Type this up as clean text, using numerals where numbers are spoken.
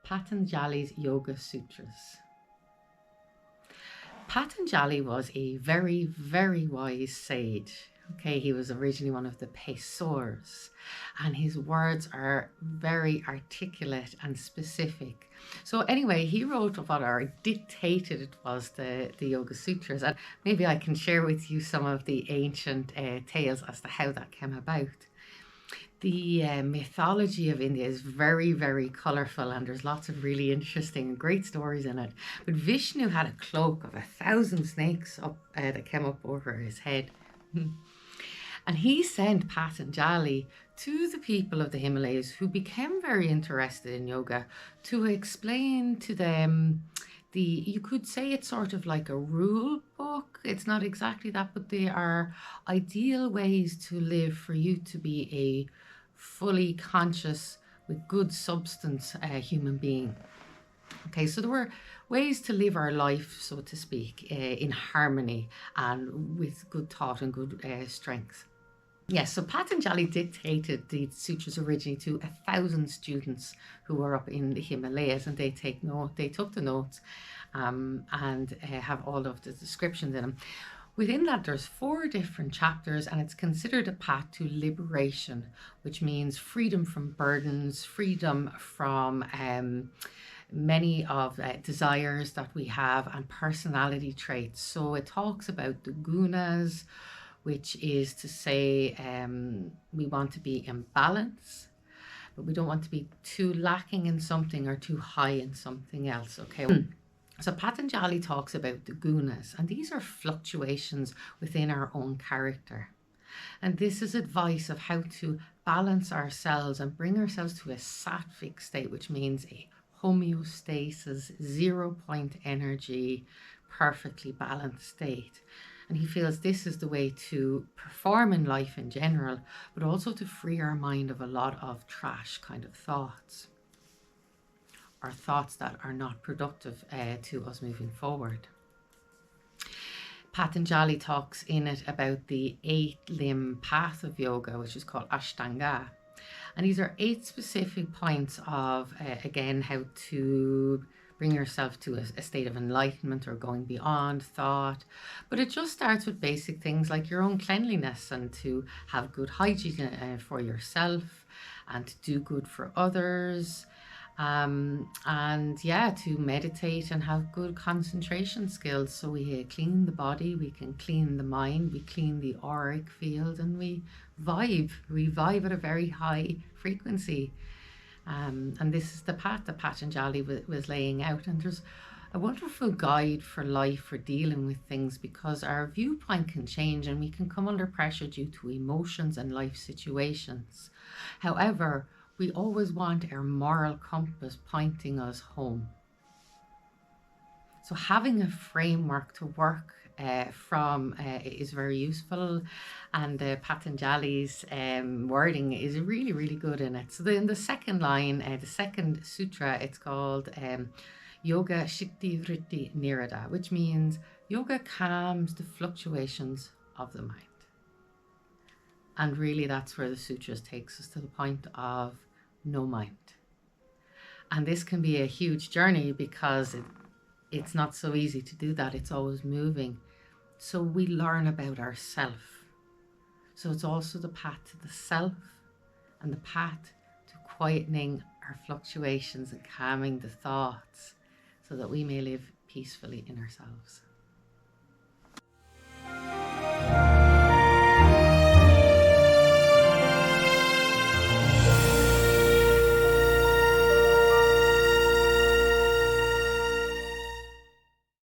Patanjali's Yoga Sutras. Patanjali was a very, very wise sage. Okay, he was originally one of the Pesors, and his words are very articulate and specific. So anyway, he wrote what are dictated it was the Yoga Sutras, and maybe I can share with you some of the ancient tales as to how that came about. The mythology of India is very, very colourful, and there's lots of really interesting and great stories in it. But Vishnu had a cloak of 1,000 snakes up that came up over his head. And he sent Patanjali to the people of the Himalayas who became very interested in yoga to explain to them you could say it's sort of like a rule book. It's not exactly that, but they are ideal ways to live for you to be a fully conscious, with good substance human being. Okay, so there were ways to live our life, so to speak, in harmony and with good thought and good strength. Yes, so Patanjali dictated the sutras originally to 1,000 students who were up in the Himalayas, and they took the notes and have all of the descriptions in them. Within that, there's 4 different chapters, and it's considered a path to liberation, which means freedom from burdens, freedom from many of desires that we have, and personality traits. So it talks about the gunas, which is to say we want to be in balance, but we don't want to be too lacking in something or too high in something else. Okay. So Patanjali talks about the gunas, and these are fluctuations within our own character. And this is advice of how to balance ourselves and bring ourselves to a sattvic state, which means a homeostasis, 0 point energy, perfectly balanced state. And he feels this is the way to perform in life in general, but also to free our mind of a lot of trash kind of thoughts, or thoughts that are not productive to us moving forward. Patanjali talks in it about the 8-limb path of yoga, which is called Ashtanga. And these are 8 specific points of, again, how to bring yourself to a state of enlightenment or going beyond thought. But it just starts with basic things like your own cleanliness, and to have good hygiene for yourself, and to do good for others. And yeah, to meditate and have good concentration skills. So we clean the body, we can clean the mind, we clean the auric field, and we vibe at a very high frequency. And this is the path that Patanjali was laying out. And there's a wonderful guide for life, for dealing with things, because our viewpoint can change and we can come under pressure due to emotions and life situations. However, we always want our moral compass pointing us home. So having a framework to work from is very useful, and Patanjali's wording is really, really good in it. So in the second line, the second sutra, it's called Yoga Shikti Vritti Nirada, which means yoga calms the fluctuations of the mind. And really that's where the sutras takes us, to the point of no mind. And this can be a huge journey, because it's not so easy to do that. It's always moving. So we learn about ourself. So it's also the path to the self, and the path to quietening our fluctuations and calming the thoughts, so that we may live peacefully in ourselves.